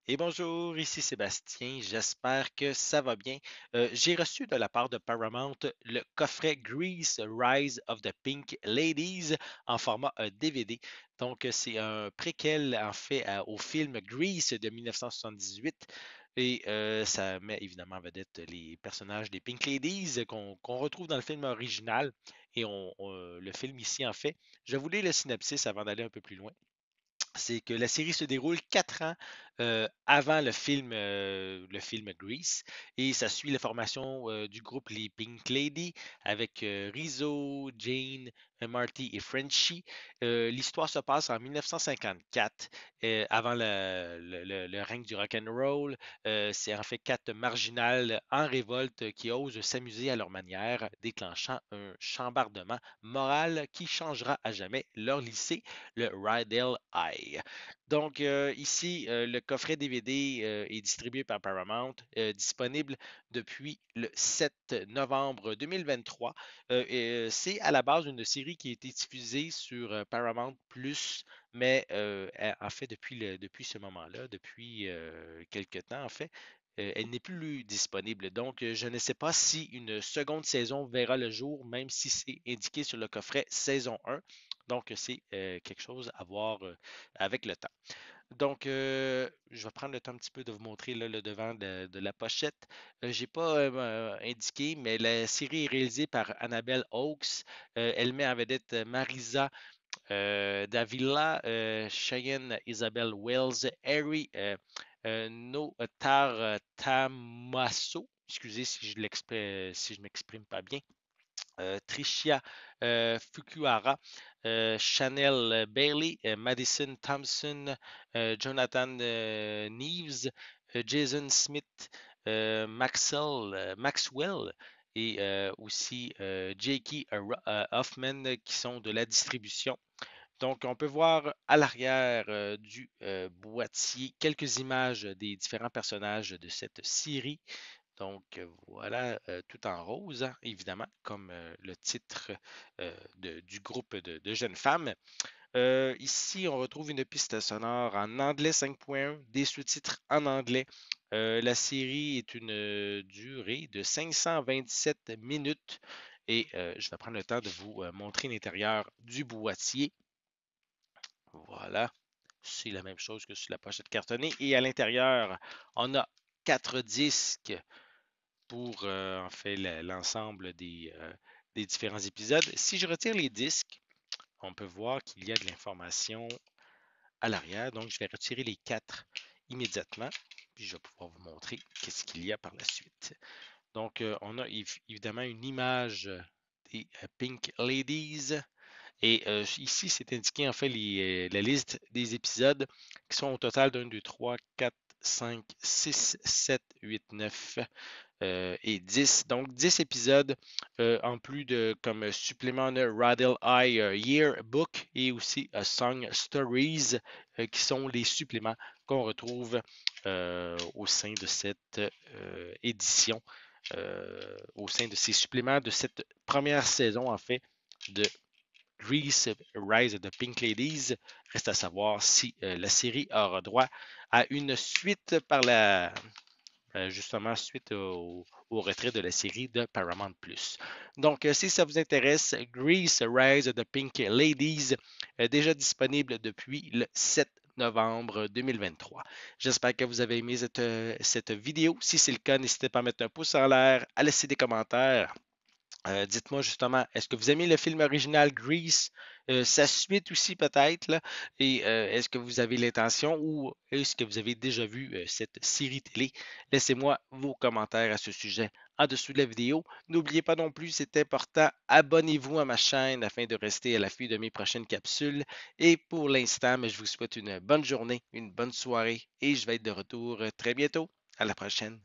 Et bonjour, ici Sébastien, j'espère que ça va bien. J'ai reçu de la part de Paramount le coffret Grease Rise of the Pink Ladies en format DVD. Donc, c'est un préquel en fait au film Grease de 1978. Et ça met évidemment en vedette les personnages des Pink Ladies qu'on retrouve dans le film original. Et le film ici, en fait, je voulais le synopsis avant d'aller un peu plus loin. C'est que la série se déroule 4 ans avant le film Grease, et ça suit la formation du groupe les Pink Lady avec Rizzo, Jane, Marty et Frenchie. L'histoire se passe en 1954, avant le règne du rock and roll. C'est en fait quatre marginales en révolte qui osent s'amuser à leur manière, déclenchant un chambardement moral qui changera à jamais leur lycée, le Rydell High. Donc, ici, le coffret DVD est distribué par Paramount, disponible depuis le 7 novembre 2023. C'est à la base une série qui a été diffusée sur Paramount Plus, mais en fait, depuis ce moment-là, depuis quelque temps, en fait, elle n'est plus disponible. Donc, je ne sais pas si une seconde saison verra le jour, même si c'est indiqué sur le coffret saison 1. Donc, c'est quelque chose à voir avec le temps. Donc, je vais prendre le temps un petit peu de vous montrer là, le devant de la pochette. J'ai pas indiqué, mais la série est réalisée par Annabelle Hawkes. Elle met en vedette Marisa Davila, Cheyenne Isabel Wells, Harry Notar Tamasso. Excusez si je m'exprime pas bien. Tricia Fukuhara, Chanel Bailey, Madison Thompson, Jonathan Neves, Jason Smith, Maxwell et aussi Jakey Hoffman qui sont de la distribution. Donc, on peut voir à l'arrière du boîtier quelques images des différents personnages de cette série. Donc voilà, tout en rose, hein, évidemment, comme le titre du groupe de jeunes femmes. Ici, on retrouve une piste sonore en anglais 5.1, des sous-titres en anglais. La série est une durée de 527 minutes, et je vais prendre le temps de vous montrer l'intérieur du boîtier. Voilà, c'est la même chose que sur la pochette cartonnée. Et à l'intérieur, on a 4 disques pour en fait l'ensemble des différents épisodes. Si je retire les disques, on peut voir qu'il y a de l'information à l'arrière. Donc, je vais retirer les 4 immédiatement. Puis, je vais pouvoir vous montrer qu'est-ce qu'il y a par la suite. Donc, on a évidemment une image des Pink Ladies. Et ici, c'est indiqué en fait la liste des épisodes qui sont au total d'un, 2, 3, 4, 5, 6, 7, 8, 9 et 10. Donc 10 épisodes en plus de comme supplément de Radel Eye Yearbook et aussi Song Stories qui sont les suppléments qu'on retrouve au sein de cette édition, au sein de ces suppléments de cette première saison en fait de Grease Rise of the Pink Ladies. Reste à savoir si la série aura droit à une suite par justement suite au retrait de la série de Paramount+. Donc, si ça vous intéresse, Grease Rise of the Pink Ladies, déjà disponible depuis le 7 novembre 2023. J'espère que vous avez aimé cette vidéo. Si c'est le cas, n'hésitez pas à mettre un pouce en l'air, à laisser des commentaires. Dites-moi justement, est-ce que vous aimez le film original Grease, sa suite aussi peut-être, là, et est-ce que vous avez l'intention ou est-ce que vous avez déjà vu cette série télé? Laissez-moi vos commentaires à ce sujet en dessous de la vidéo. N'oubliez pas non plus, c'est important, abonnez-vous à ma chaîne afin de rester à l'affût de mes prochaines capsules. Et pour l'instant, je vous souhaite une bonne journée, une bonne soirée et je vais être de retour très bientôt. À la prochaine.